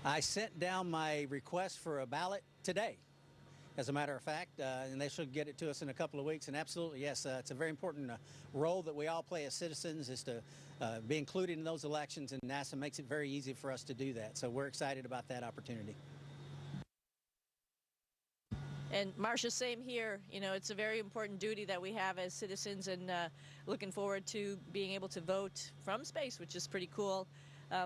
I sent down my request for a ballot today, as a matter of fact, and they should get it to us in a couple of weeks. And absolutely, yes, it's a very important role that we all play as citizens, is to be included in those elections, and NASA makes it very easy for us to do that. So we're excited about that opportunity. And Marcia, same here. You know, it's a very important duty that we have as citizens, and looking forward to being able to vote from space, which is pretty cool.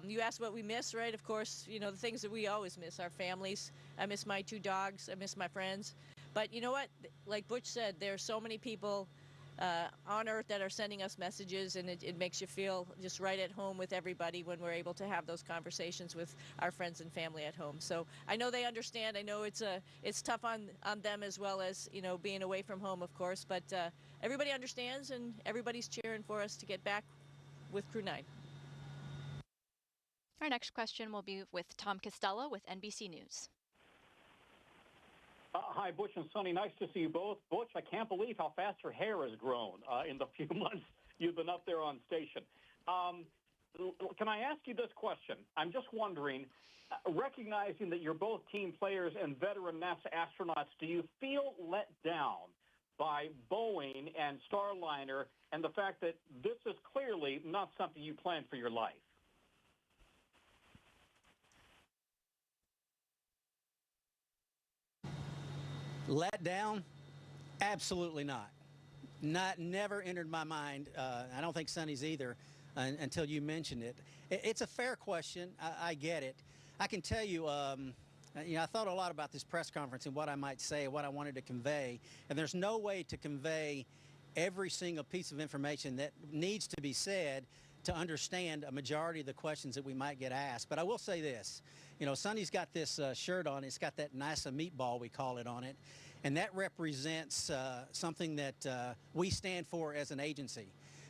You asked what we miss, right? Of course, you know, the things that we always miss, our families. I miss my 2 dogs. I miss my friends. But you know what? Like Butch said, there are so many people on Earth that are sending us messages, and it makes you feel just right at home with everybody when we're able to have those conversations with our friends and family at home. So I know they understand. I know it's tough on them, as well as, you know, being away from home, of course. But everybody understands, and everybody's cheering for us to get back with Crew 9. Our next question will be with Tom Costello with NBC News. Hi, Butch and Sonny. Nice to see you both. Butch, I can't believe how fast your hair has grown in the few months you've been up there on station. Can I ask you this question? I'm just wondering, recognizing that you're both team players and veteran NASA astronauts, do you feel let down by Boeing and Starliner and the fact that this is clearly not something you planned for your life? Let down? Absolutely not. Never entered my mind. I don't think Sonny's either, until you mentioned it. It's a fair question. I get it. I can tell you, I thought a lot about this press conference and what I might say, what I wanted to convey, and there's no way to convey every single piece of information that needs to be said to understand a majority of the questions that we might get asked. But I will say this. You know, Sonny's got this shirt on. It's got that NASA meatball, we call it, on it. And that represents something that we stand for as an agency.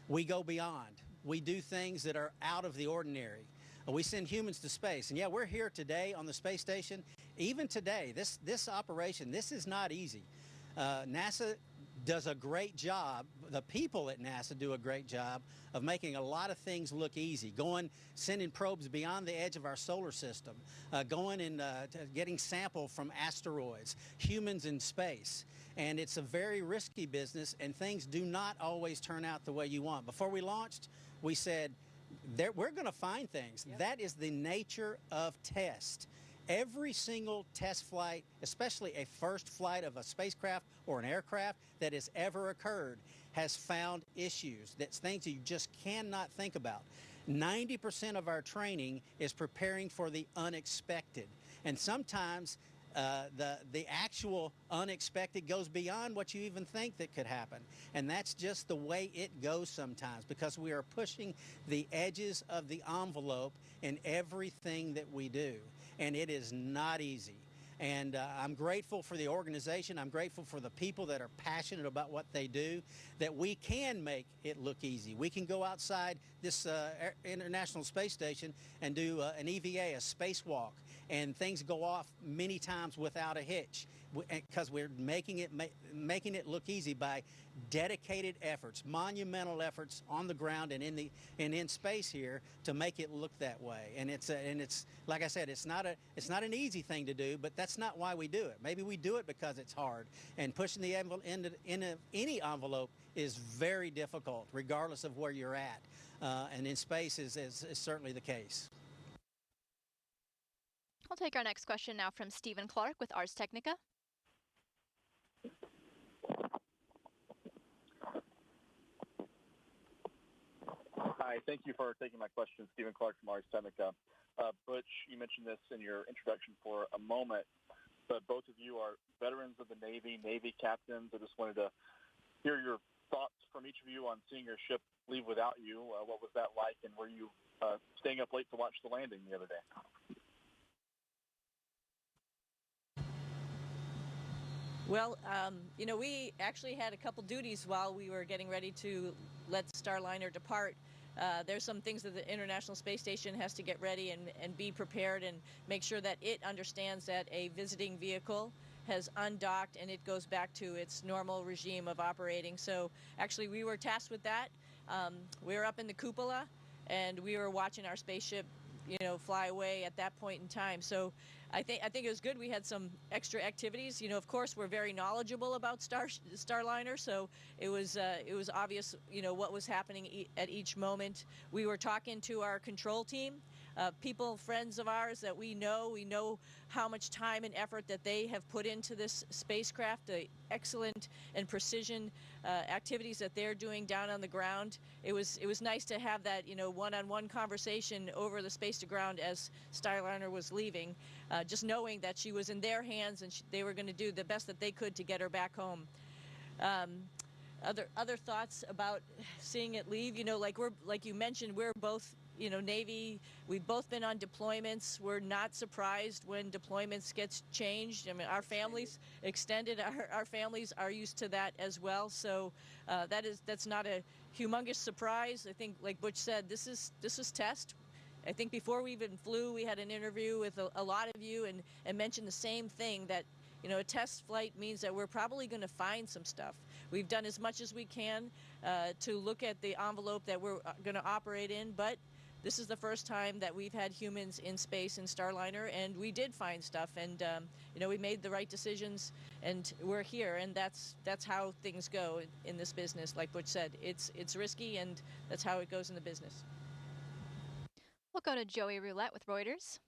We go beyond. We do things that are out of the ordinary. We send humans to space. And yeah, we're here today on the space station. Even today, this operation, this is not easy. NASA does a great job. The people at NASA do a great job of making a lot of things look easy. Sending probes beyond the edge of our solar system, going and getting sample from asteroids, humans in space. And it's a very risky business, and things do not always turn out the way you want. Before we launched, we said, we're going to find things. Yep. That is the nature of test. Every single test flight, especially a first flight of a spacecraft or an aircraft that has ever occurred, has found issues. That's things you just cannot think about. 90% of our training is preparing for the unexpected. And sometimes the actual unexpected goes beyond what you even think that could happen. And that's just the way it goes sometimes, because we are pushing the edges of the envelope in everything that we do. And it is not easy. And I'm grateful for the organization. I'm grateful for the people that are passionate about what they do, that we can make it look easy. We can go outside this International Space Station and do an EVA, a spacewalk, and things go off many times without a hitch, because we're making it look easy by dedicated efforts, monumental efforts on the ground and in space here to make it look that way. And it's like I said, it's not an easy thing to do, but that's not why we do it. Maybe we do it because it's hard, and pushing the envelope any envelope is very difficult, regardless of where you're at. And in space is certainly the case. We'll take our next question now from Stephen Clark with Ars Technica. Hi, thank you for taking my question. Stephen Clark from Ars Technica. Butch, you mentioned this in your introduction for a moment, but both of you are veterans of the Navy captains. I just wanted to hear your thoughts from each of you on seeing your ship leave without you. What was that like, and were you staying up late to watch the landing the other day? Well, we actually had a couple duties while we were getting ready to let Starliner depart. There's some things that the International Space Station has to get ready and be prepared and make sure that it understands that a visiting vehicle has undocked and it goes back to its normal regime of operating. So actually we were tasked with that. We were up in the cupola and we were watching our spaceship fly away at that point in time. So I think it was good we had some extra activities. Of course, we're very knowledgeable about Starliner, so it was obvious, what was happening at each moment. We were talking to our control team, people, friends of ours that we know how much time and effort that they have put into this spacecraft, the excellent and precision activities that they're doing down on the ground. It was nice to have that, one-on-one conversation over the space to ground as Starliner was leaving, just knowing that she was in their hands and they were going to do the best that they could to get her back home. Other thoughts about seeing it leave, like you mentioned, we're both, Navy. We've both been on deployments. We're not surprised when deployments gets changed. I mean, our families extended. Our families are used to that as well. So that's not a humongous surprise. I think, like Butch said, this is test. I think before we even flew, we had an interview with a lot of you and mentioned the same thing, that a test flight means that we're probably going to find some stuff. We've done as much as we can to look at the envelope that we're going to operate in, but this is the first time that we've had humans in space in Starliner, and we did find stuff, and we made the right decisions, and we're here, and that's how things go in this business. Like Butch said, it's risky, and that's how it goes in the business. We'll go to Joey Roulette with Reuters.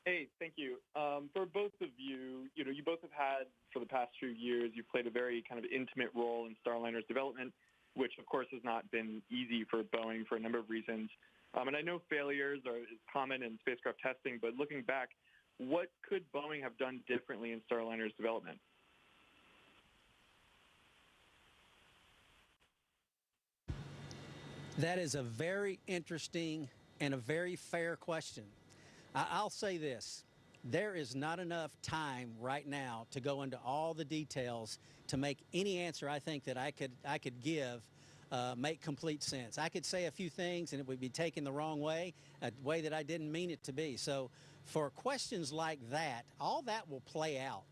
Hey, thank you. For both of you, you both have had, for the past few years, you've played a very kind of intimate role in Starliner's development, which of course has not been easy for Boeing for a number of reasons. And I know failures is common in spacecraft testing, but looking back, what could Boeing have done differently in Starliner's development? That is a very interesting and a very fair question. I'll say this. There is not enough time right now to go into all the details to make any answer I think that I could give make complete sense. I could say a few things and it would be taken the wrong way, a way that I didn't mean it to be. So for questions like that, all that will play out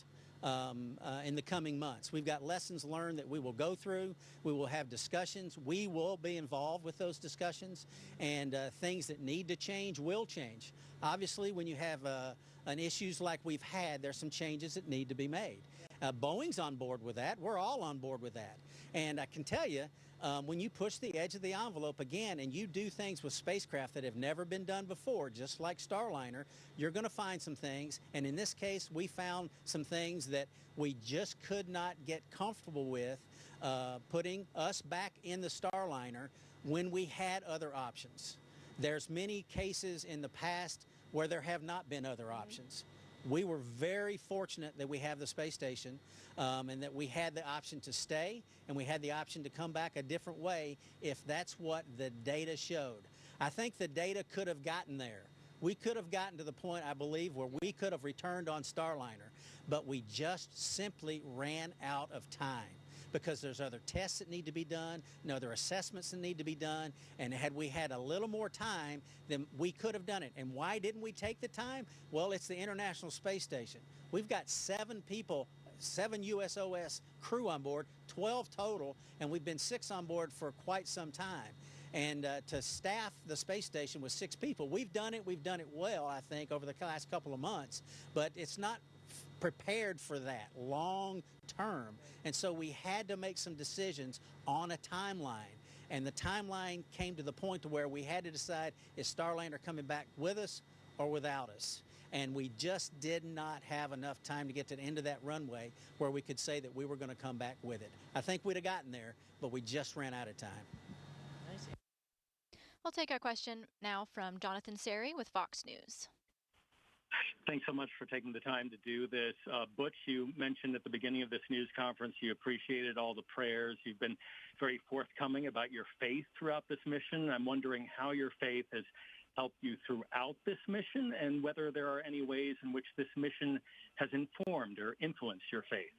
in the coming months. We've got lessons learned that we will go through. We will have discussions. We will be involved with those discussions, and things that need to change will change. Obviously, when you have an issues like we've had, there's some changes that need to be made. Boeing's on board with that. We're all on board with that. And I can tell you, when you push the edge of the envelope again and you do things with spacecraft that have never been done before, just like Starliner, you're going to find some things. And in this case, we found some things that we just could not get comfortable with putting us back in the Starliner when we had other options. There's many cases in the past where there have not been other options. We were very fortunate that we have the space station and that we had the option to stay and we had the option to come back a different way if that's what the data showed. I think the data could have gotten there. We could have gotten to the point, I believe, where we could have returned on Starliner, but we just simply ran out of time because there's other tests that need to be done and other assessments that need to be done, and had we had a little more time, then we could have done it. And why didn't we take the time? Well, it's the International Space Station. We've got 7 people, 7 USOS crew on board, 12 total, and we've been 6 on board for quite some time. And to staff the space station with 6 people, we've done it well, I think, over the last couple of months, but it's not prepared for that long term. And so we had to make some decisions on a timeline. And the timeline came to the point to where we had to decide, is Starliner coming back with us or without us? And we just did not have enough time to get to the end of that runway where we could say that we were going to come back with it. I think we'd have gotten there, but we just ran out of time. We'll take our question now from Jonathan Seri with Fox News. Thanks so much for taking the time to do this. Butch, you mentioned at the beginning of this news conference you appreciated all the prayers. You've been very forthcoming about your faith throughout this mission. I'm wondering how your faith has helped you throughout this mission and whether there are any ways in which this mission has informed or influenced your faith.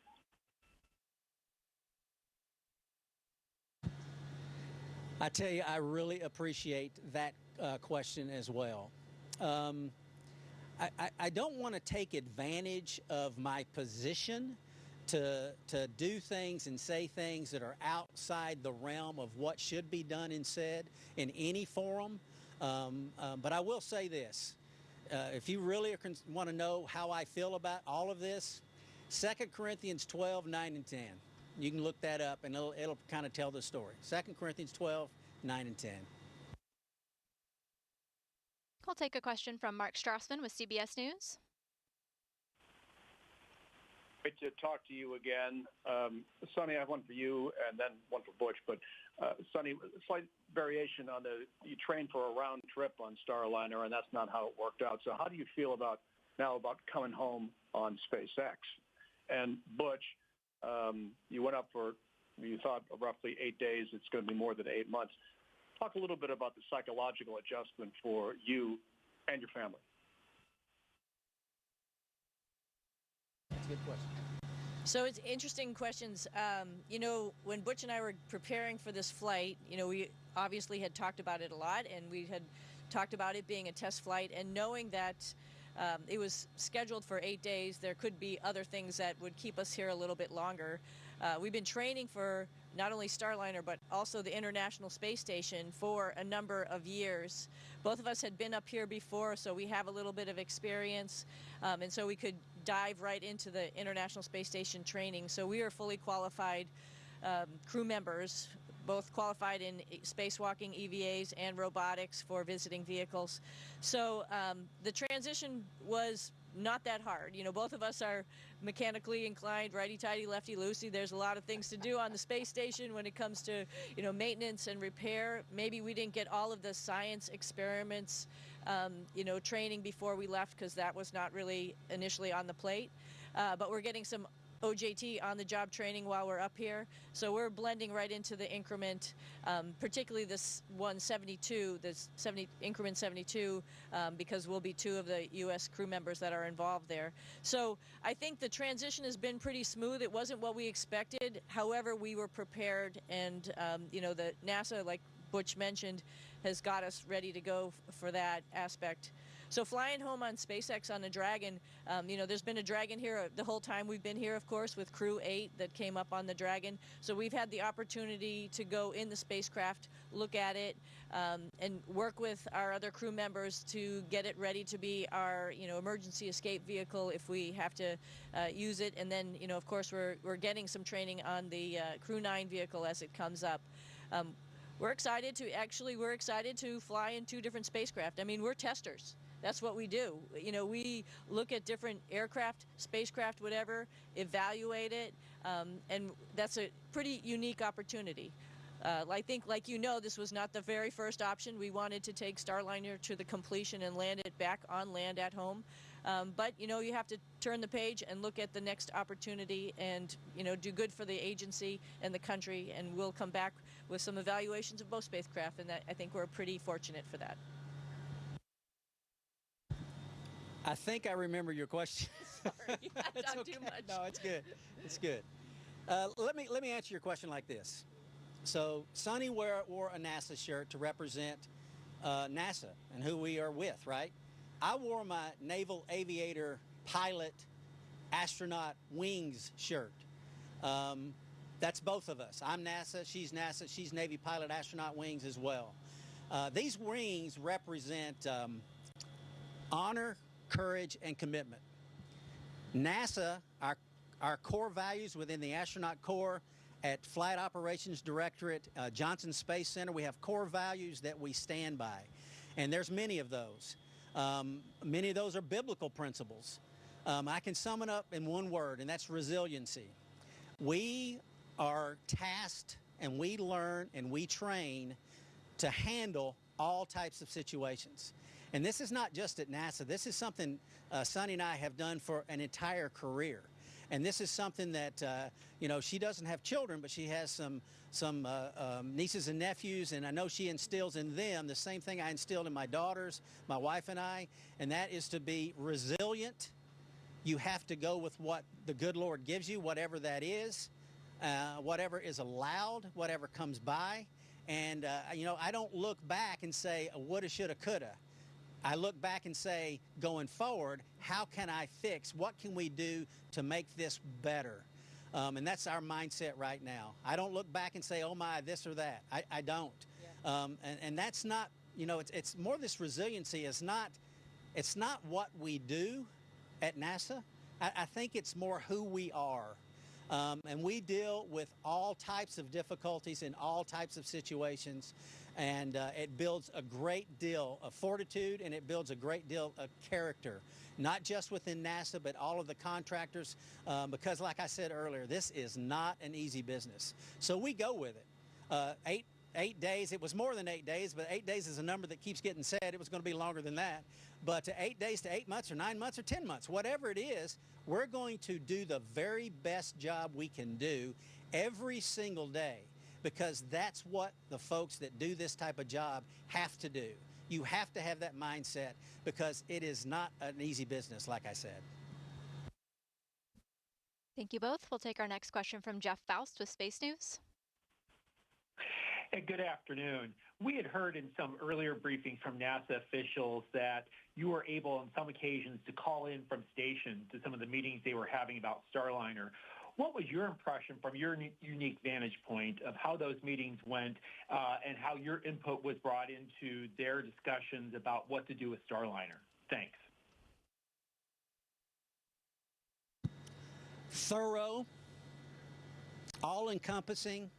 I tell you, I really appreciate that question as well. I don't want to take advantage of my position to do things and say things that are outside the realm of what should be done and said in any forum. But I will say this. If you really want to know how I feel about all of this, 2 Corinthians 12, 9 and 10. You can look that up, and it'll kind of tell the story. 2 Corinthians 12, 9 and 10. We'll take a question from Mark Strassman with CBS News. Great to talk to you again. Sonny, I have one for you and then one for Butch. But Sonny, slight variation on you trained for a round trip on Starliner, and that's not how it worked out. So how do you feel about coming home on SpaceX? And Butch, you went up for, you thought, roughly 8 days. It's going to be more than 8 months. Talk a little bit about the psychological adjustment for you and your family. That's a good question. So it's interesting questions. When Butch and I were preparing for this flight, we obviously had talked about it a lot, and we had talked about it being a test flight, and knowing that it was scheduled for 8 days, there could be other things that would keep us here a little bit longer. We've been training for not only Starliner, but also the International Space Station for a number of years. Both of us had been up here before, so we have a little bit of experience, and so we could dive right into the International Space Station training. So we are fully qualified crew members, both qualified in spacewalking, EVAs, and robotics for visiting vehicles. So the transition was not that hard. Both of us are mechanically inclined, righty-tighty, lefty-loosey. There's a lot of things to do on the space station when it comes to, maintenance and repair. Maybe we didn't get all of the science experiments, training before we left, because that was not really initially on the plate. But we're getting some OJT on-the-job training while we're up here. So we're blending right into the increment, particularly this 172, increment 72, because we'll be 2 of the U.S. crew members that are involved there. So I think the transition has been pretty smooth. It wasn't what we expected. However, we were prepared, and, the NASA, like Butch mentioned, has got us ready to go for that aspect. So flying home on SpaceX on a Dragon, there's been a Dragon here the whole time we've been here, of course, with Crew 8 that came up on the Dragon. So we've had the opportunity to go in the spacecraft, look at it, and work with our other crew members to get it ready to be our, emergency escape vehicle if we have to use it. And then, of course, we're getting some training on the Crew 9 vehicle as it comes up. We're excited to fly in 2 different spacecraft. I mean, we're testers. That's what we do. We look at different aircraft, spacecraft, whatever, evaluate it, and that's a pretty unique opportunity. I think, this was not the very first option. We wanted to take Starliner to the completion and land it back on land at home. But, you have to turn the page and look at the next opportunity and, do good for the agency and the country, and we'll come back with some evaluations of both spacecraft, and I think we're pretty fortunate for that. I think I remember your question. Sorry, I talked too much. No, it's good. It's good. Let me answer your question like this. So Sonny wore a NASA shirt to represent NASA and who we are with, right? I wore my Naval Aviator Pilot Astronaut Wings shirt. That's both of us. I'm NASA, she's Navy Pilot Astronaut Wings as well. These wings represent honor, courage, and commitment. NASA, our core values within the astronaut corps at Flight Operations Directorate, Johnson Space Center, we have core values that we stand by. And there's many of those. Many of those are biblical principles. I can sum it up in one word, and that's resiliency. We are tasked, and we learn, and we train to handle all types of situations. And this is not just at NASA. This is something Sonny and I have done for an entire career. And this is something that, she doesn't have children, but she has some nieces and nephews, and I know she instills in them the same thing I instilled in my daughters, my wife and I, and that is to be resilient. You have to go with what the good Lord gives you, whatever that is, whatever is allowed, whatever comes by. And, I don't look back and say, woulda, shoulda, coulda. I look back and say, going forward, how can I fix? What can we do to make this better? And that's our mindset right now. I don't look back and say, oh my, this or that. I don't. Yeah. And that's not, it's more this resiliency is not, it's not what we do at NASA. I think it's more who we are. And we deal with all types of difficulties in all types of situations. And it builds a great deal of fortitude, and it builds a great deal of character, not just within NASA, but all of the contractors, because like I said earlier, this is not an easy business. So we go with it. 8 days, it was more than 8 days, but 8 days is a number that keeps getting said. It was going to be longer than that. But 8 days to 8 months or 9 months or 10 months, whatever it is, we're going to do the very best job we can do every single day, because that's what the folks that do this type of job have to do. You have to have that mindset, because it is not an easy business, like I said. Thank you both. We'll take our next question from Jeff Faust with Space News. Hey, good afternoon. We had heard in some earlier briefings from NASA officials that you were able on some occasions to call in from station to some of the meetings they were having about Starliner. What was your impression from your unique vantage point of how those meetings went and how your input was brought into their discussions about what to do with Starliner? Thanks. Thorough, all-encompassing,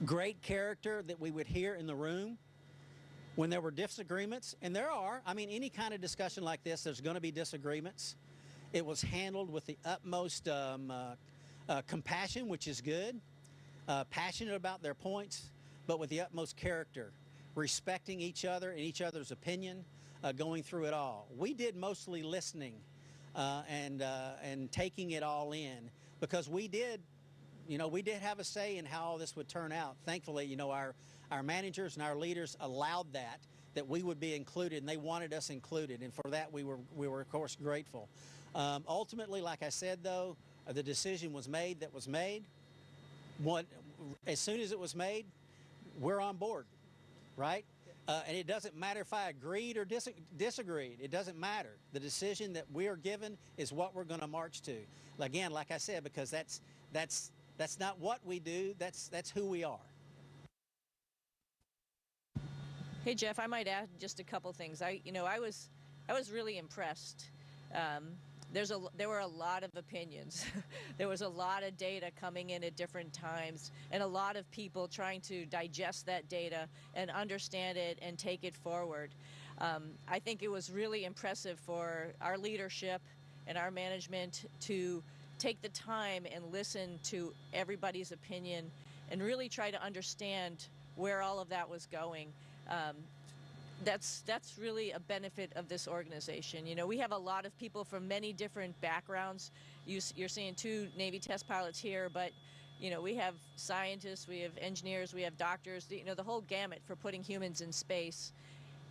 great character that we would hear in the room when there were disagreements, and there are. I mean, any kind of discussion like this, there's going to be disagreements. It was handled with the utmost compassion, which is good, passionate about their points, but with the utmost character, respecting each other and each other's opinion, going through it all. We did mostly listening and taking it all in, because we did have a say in how all this would turn out. Thankfully, our managers and our leaders allowed that we would be included, and they wanted us included, and for that we were of course grateful. Ultimately, like I said, though, the decision was made that was made. As soon as it was made, we're on board, right? And it doesn't matter if I agreed or disagreed. It doesn't matter. The decision that we are given is what we're going to march to. Again, like I said, because that's not what we do. That's who we are. Hey Jeff, I might add just a couple things. I was really impressed. There were a lot of opinions. There was a lot of data coming in at different times, and a lot of people trying to digest that data and understand it and take it forward. I think it was really impressive for our leadership and our management to take the time and listen to everybody's opinion and really try to understand where all of that was going. That's really a benefit of this organization. We have a lot of people from many different backgrounds. You're seeing 2 Navy test pilots here, but we have scientists, we have engineers, we have doctors, the whole gamut for putting humans in space.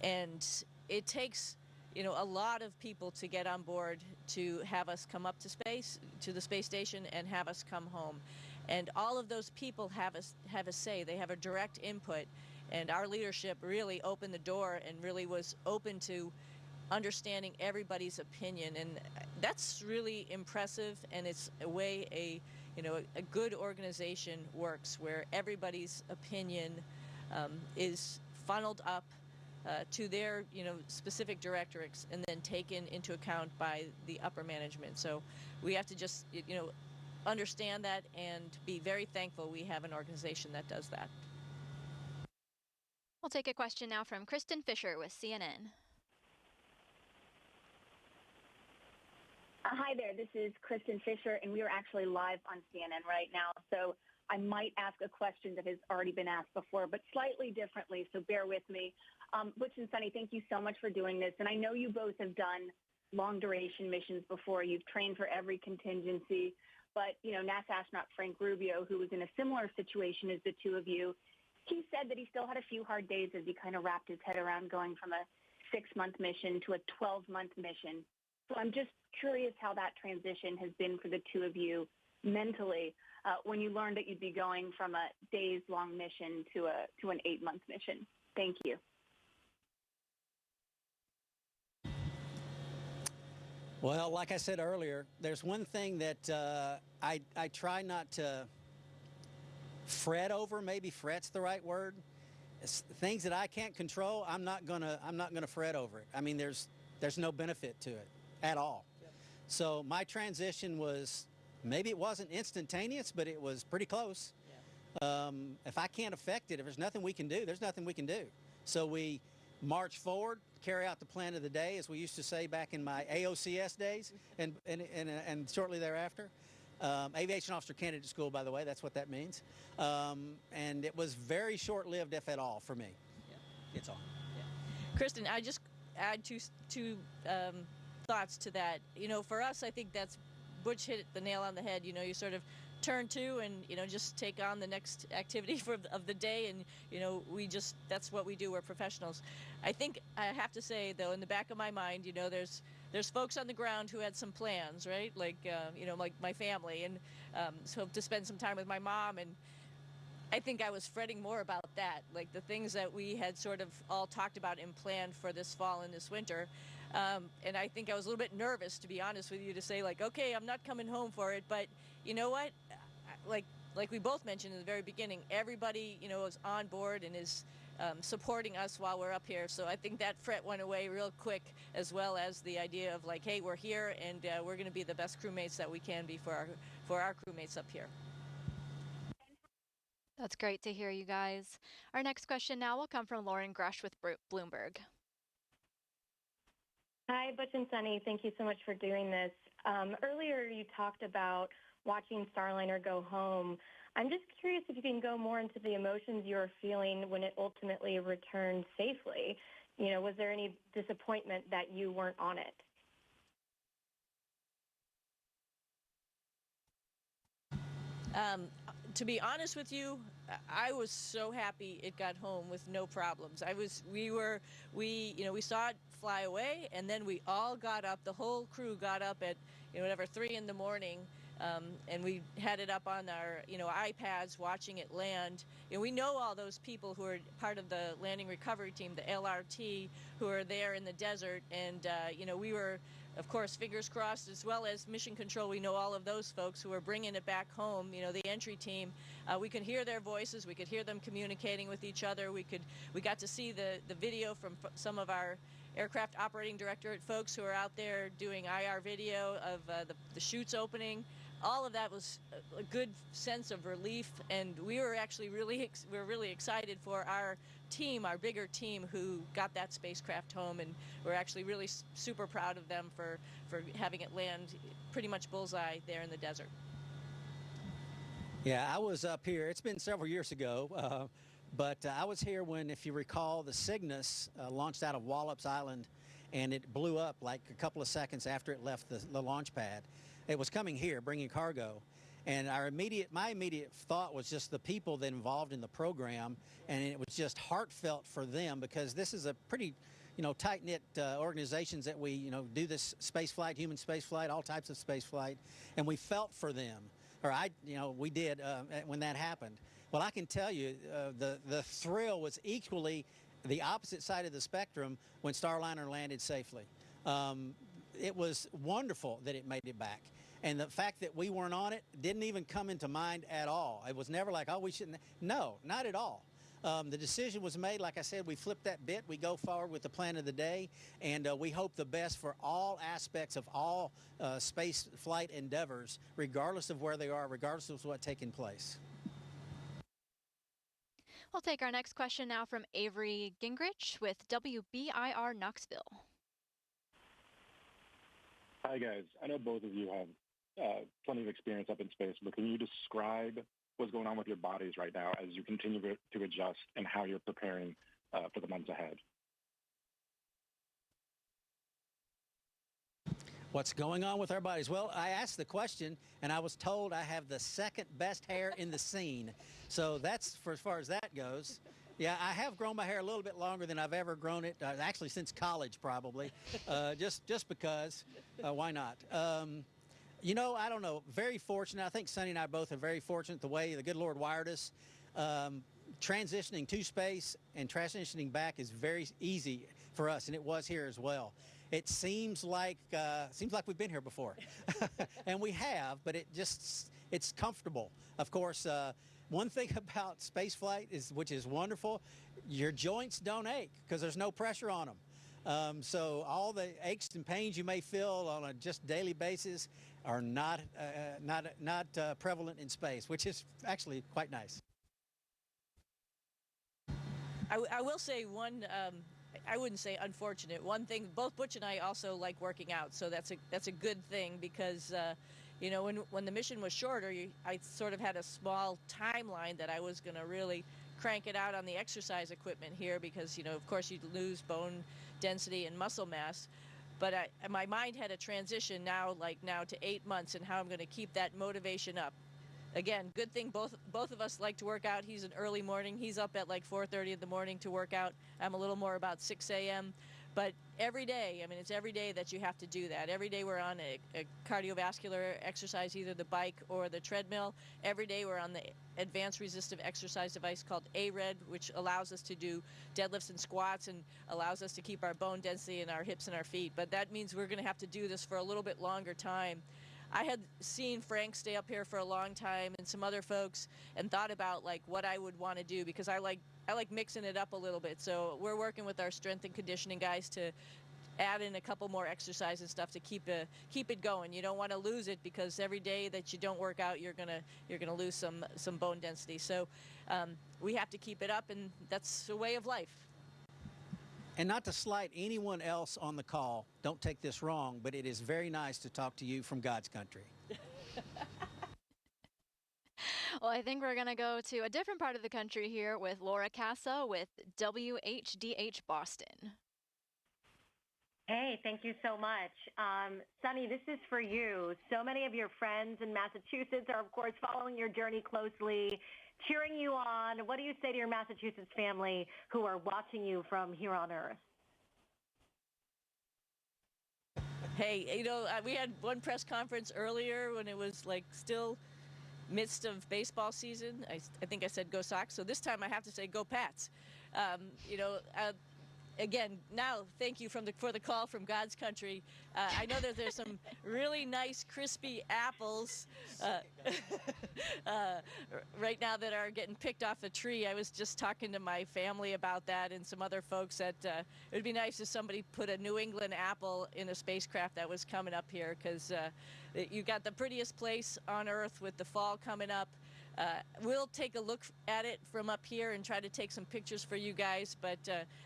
And it takes a lot of people to get on board to have us come up to space, to the space station, and have us come home. And all of those people have a say. They have a direct input. And our leadership really opened the door and really was open to understanding everybody's opinion. And that's really impressive. And it's a way a good organization works, where everybody's opinion is funneled up to their specific directorates and then taken into account by the upper management. So we have to just understand that and be very thankful we have an organization that does that. We'll take a question now from Kristen Fisher with CNN. Hi there, this is Kristen Fisher, and we are actually live on CNN right now. So I might ask a question that has already been asked before, but slightly differently, so bear with me. Butch and Sunny, thank you so much for doing this. And I know you both have done long-duration missions before. You've trained for every contingency. But, NASA astronaut Frank Rubio, who was in a similar situation as the two of you, he said that he still had a few hard days as he kind of wrapped his head around going from a 6-month mission to a 12-month mission. So I'm just curious how that transition has been for the two of you mentally when you learned that you'd be going from a days-long mission to an 8-month mission. Thank you. Well, like I said earlier, there's one thing that I try not to fret over. Maybe fret's the right word. things that I can't control, I'm not gonna fret over it. I mean, there's no benefit to it at all. Yep. So my transition was, maybe it wasn't instantaneous, but it was pretty close. Yeah. If I can't affect it, if there's nothing we can do, there's nothing we can do. So we march forward, carry out the plan of the day, as we used to say back in my AOCS days, and shortly thereafter. Aviation Officer Candidate School, by the way, that's what that means. And it was very short-lived, if at all, for me. Yeah. It's on. Yeah. Kristen, I just add two thoughts to that. You know, for us, I think that's Butch hit the nail on the head. You know, you sort of turn to and, you know, just take on the next activity of the day, and, you know, that's what we do. We're professionals. I think I have to say, though, in the back of my mind, you know, there's folks on the ground who had some plans, right? Like, you know, like my family, and so to spend some time with my mom. And I think I was fretting more about that, like the things that we had sort of all talked about and planned for this fall and this winter. And I think I was a little bit nervous, to be honest with you, to say, like, okay, I'm not coming home for it. But you know what? Like we both mentioned in the very beginning, everybody, you know, is on board and is supporting us while we're up here. So I think that fret went away real quick, as well as the idea of, like, hey, we're here, and we're going to be the best crewmates that we can be for our crewmates up here. That's great to hear, you guys. Our next question now will come from Lauren Grush with Bloomberg. Hi, Butch and Sunny. Thank you so much for doing this. Earlier, you talked about watching Starliner go home. I'm just curious if you can go more into the emotions you were feeling when it ultimately returned safely. You know, was there any disappointment that you weren't on it? To be honest with you, I was so happy it got home with no problems. We saw it fly away, and then we all got up. The whole crew got up at, 3 in the morning, and we had it up on our, iPads watching it land. And we know all those people who are part of the landing recovery team, the LRT, who are there in the desert. And, we were, of course, fingers crossed, as well as Mission Control. We know all of those folks who are bringing it back home, the entry team. We could hear their voices. We could hear them communicating with each other. We got to see the video from some of our aircraft operating directorate folks who are out there doing IR video of the chutes opening. All of that was a good sense of relief, and we were actually really excited for our team, our bigger team, who got that spacecraft home, and we're actually really super proud of them for having it land pretty much bullseye there in the desert. Yeah, I was up here. It's been several years ago, but I was here when, if you recall, the Cygnus launched out of Wallops Island, and it blew up like a couple of seconds after it left the launch pad. It was coming here, bringing cargo. And my immediate thought was just the people that involved in the program, and it was just heartfelt for them, because this is a pretty, tight-knit organizations that we, do this space flight, human space flight, all types of space flight, and we felt for them, or we did when that happened. Well, I can tell you, the thrill was equally the opposite side of the spectrum when Starliner landed safely. It was wonderful that it made it back. And the fact that we weren't on it didn't even come into mind at all. It was never like, oh, we shouldn't. No, not at all. The decision was made. Like I said, we flipped that bit. We go forward with the plan of the day, and we hope the best for all aspects of all space flight endeavors, regardless of where they are, regardless of what's taking place. We'll take our next question now from Avery Gingrich with WBIR Knoxville. Hi, guys. I know both of you have plenty of experience up in space, but can you describe what's going on with your bodies right now as you continue to adjust, and how you're preparing for the months ahead? What's going on with our bodies? Well, I asked the question, and I was told I have the second best hair in the scene. So that's for as far as that goes. Yeah, I have grown my hair a little bit longer than I've ever grown it, actually since college probably, just because. Why not? I don't know. Very fortunate. I think Sunny and I both are very fortunate the way the good Lord wired us. Transitioning to space and transitioning back is very easy for us, and it was here as well. It seems like we've been here before, and we have, but it's comfortable. Of course, one thing about space flight is, which is wonderful, your joints don't ache because there's no pressure on them. So all the aches and pains you may feel on a just daily basis are not prevalent in space, which is actually quite nice. I will say one. I wouldn't say unfortunate. One thing, both Butch and I also like working out, so that's a good thing because, you know, when the mission was shorter, I sort of had a small timeline that I was going to really crank it out on the exercise equipment here because, you know, of course, you lose bone density and muscle mass. But my mind had a transition now to 8 months and how I'm going to keep that motivation up. Again, good thing both of us like to work out. He's an early morning. He's up at like 4:30 in the morning to work out. I'm a little more about 6 a.m. But every day, I mean, it's every day that you have to do that. Every day we're on a cardiovascular exercise, either the bike or the treadmill. Every day we're on the advanced resistive exercise device called ARED, which allows us to do deadlifts and squats and allows us to keep our bone density in our hips and our feet. But that means we're going to have to do this for a little bit longer time. I had seen Frank stay up here for a long time and some other folks and thought about like what I would want to do because I like mixing it up a little bit. So we're working with our strength and conditioning guys to add in a couple more exercise and stuff to keep it going. You don't want to lose it because every day that you don't work out, you're gonna lose some bone density. So we have to keep it up, and that's a way of life. And not to slight anyone else on the call, don't take this wrong, but it is very nice to talk to you from God's country. Well, I think we're going to go to a different part of the country here with Laura Casa with WHDH Boston. Hey, thank you so much. Sunny, this is for you. So many of your friends in Massachusetts are, of course, following your journey closely, cheering you on. What do you say to your Massachusetts family who are watching you from here on Earth? Hey, you know, we had one press conference earlier when it was like still midst of baseball season. I think I said go Sox. So this time I have to say go Pats. You know, again, now thank you for the call from God's country. I know that there's some really nice crispy apples right now that are getting picked off the tree. I was just talking to my family about that and some other folks that it would be nice if somebody put a New England apple in a spacecraft that was coming up here because you got the prettiest place on Earth with the fall coming up. We'll take a look at it from up here and try to take some pictures for you guys, but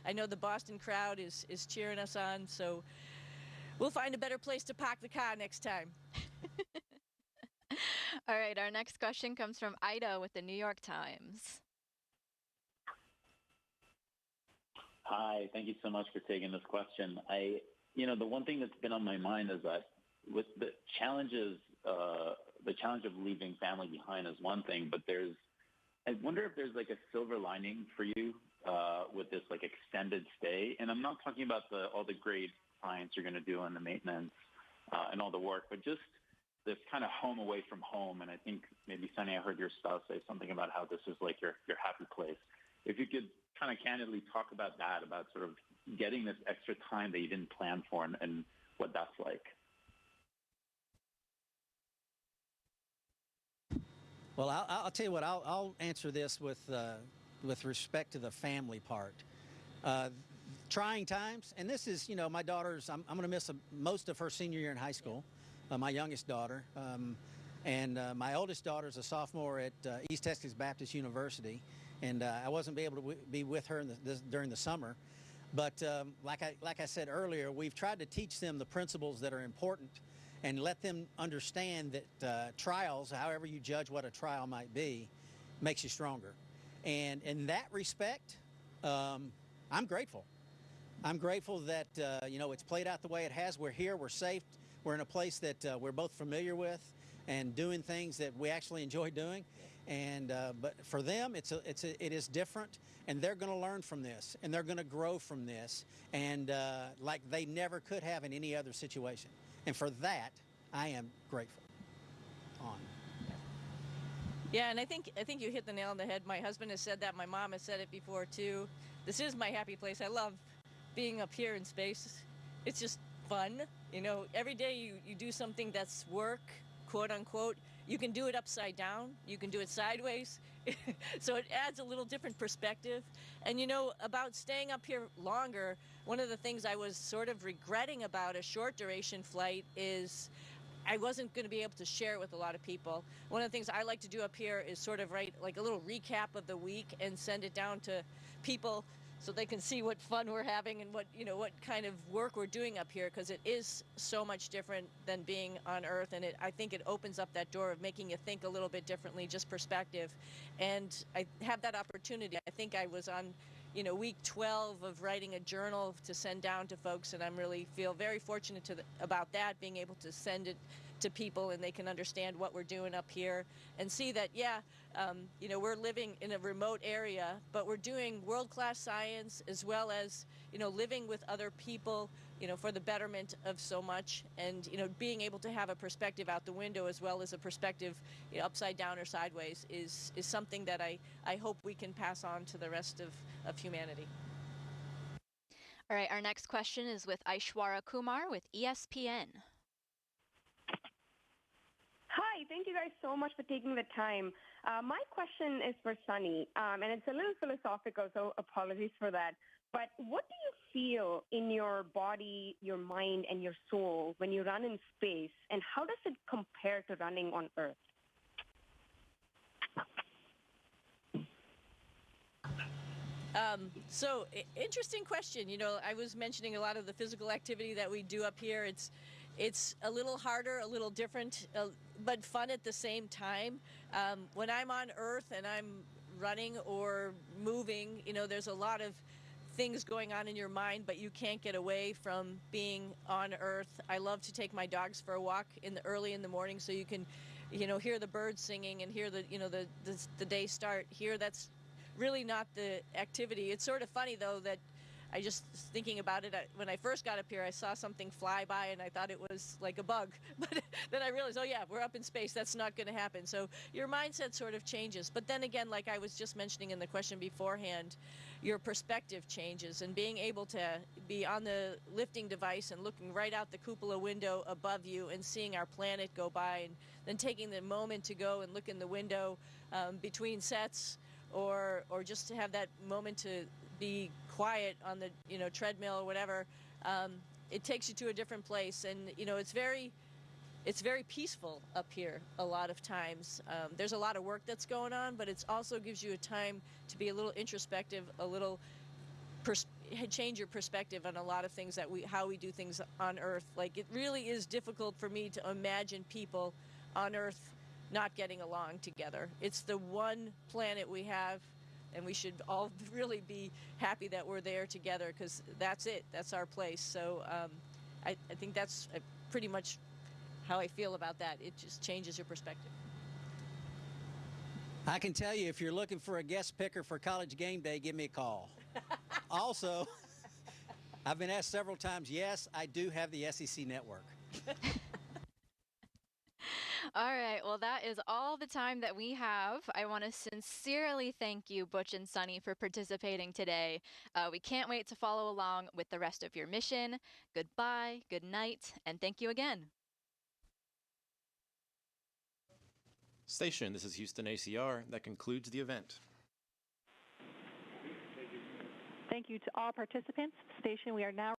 I know the Boston crowd is cheering us on, so we'll find a better place to park the car next time. All right, our next question comes from Ida with the New York Times. Hi, thank you so much for taking this question. The one thing that's been on my mind is that with the challenge of leaving family behind is one thing, but I wonder if there's like a silver lining for you with this like extended stay. And I'm not talking about all the great science you're going to do and the maintenance and all the work, but just this kind of home away from home. And I think maybe, Sunny, I heard your spouse say something about how this is like your happy place. If you could kind of candidly talk about that, about sort of getting this extra time that you didn't plan for and what that's like. Well, I'll tell you what. I'll answer this with respect to the family part. Trying times, and this is, my daughter's. I'm going to miss most of her senior year in high school. My youngest daughter, and my oldest daughter is a sophomore at East Texas Baptist University, and I wasn't able to be with her during the summer. But like I said earlier, we've tried to teach them the principles that are important and let them understand that trials, however you judge what a trial might be, makes you stronger. And in that respect, I'm grateful. I'm grateful that, it's played out the way it has. We're here, we're safe, we're in a place that we're both familiar with and doing things that we actually enjoy doing. And but for them, it is different, and they're going to learn from this, and they're going to grow from this, and like they never could have in any other situation. And for that, I am grateful. Yeah, and I think you hit the nail on the head. My husband has said that. My mom has said it before too. This is my happy place. I love being up here in space. It's just fun. Every day you do something that's work, quote unquote. You can do it upside down. You can do it sideways. So it adds a little different perspective. And about staying up here longer, one of the things I was sort of regretting about a short duration flight is I wasn't going to be able to share it with a lot of people. One of the things I like to do up here is sort of write like a little recap of the week and send it down to people so they can see what fun we're having and what kind of work we're doing up here, because it is so much different than being on Earth, and I think it opens up that door of making you think a little bit differently, just perspective. And I have that opportunity. I think I was on week 12 of writing a journal to send down to folks, and I'm really feel very fortunate about that, being able to send it to people and they can understand what we're doing up here and see that, we're living in a remote area, but we're doing world-class science as well as, living with other people, for the betterment of so much, and, being able to have a perspective out the window as well as a perspective upside down or sideways is something that I hope we can pass on to the rest of humanity. All right, our next question is with Aishwarya Kumar with ESPN. Hi, thank you guys so much for taking the time. My question is for Sunny, and it's a little philosophical, so apologies for that. But what do you feel in your body, your mind, and your soul when you run in space, and how does it compare to running on Earth? So interesting question. I was mentioning a lot of the physical activity that we do up here. It's a little harder, a little different, but fun at the same time. When I'm on Earth and I'm running or moving, there's a lot of things going on in your mind, but you can't get away from being on Earth. I love to take my dogs for a walk early in the morning, so you can, hear the birds singing and hear the day start here. That's really not the activity. It's sort of funny though that I just thinking about it, when I first got up here, I saw something fly by and I thought it was like a bug. But then I realized, oh yeah, we're up in space. That's not going to happen. So your mindset sort of changes. But then again, like I was just mentioning in the question beforehand, your perspective changes, and being able to be on the lifting device and looking right out the cupola window above you and seeing our planet go by, and then taking the moment to go and look in the window between sets, or just to have that moment to be quiet on the treadmill or whatever, it takes you to a different place, and it's very peaceful up here a lot of times. There's a lot of work that's going on, but it also gives you a time to be a little introspective, a little change your perspective on a lot of things how we do things on Earth. Like, it really is difficult for me to imagine people on Earth not getting along together. It's the one planet we have, and we should all really be happy that we're there together, because that's it. That's our place. So I think that's pretty much how I feel about that. It just changes your perspective. I can tell you, if you're looking for a guest picker for College Game Day, give me a call. Also, I've been asked several times, yes, I do have the SEC network. All right, well, that is all the time that we have. I want to sincerely thank you, Butch and Sunny, for participating today. We can't wait to follow along with the rest of your mission. Goodbye, good night, and thank you again. Station, this is Houston ACR. That concludes the event. Thank you to all participants. Station, we are now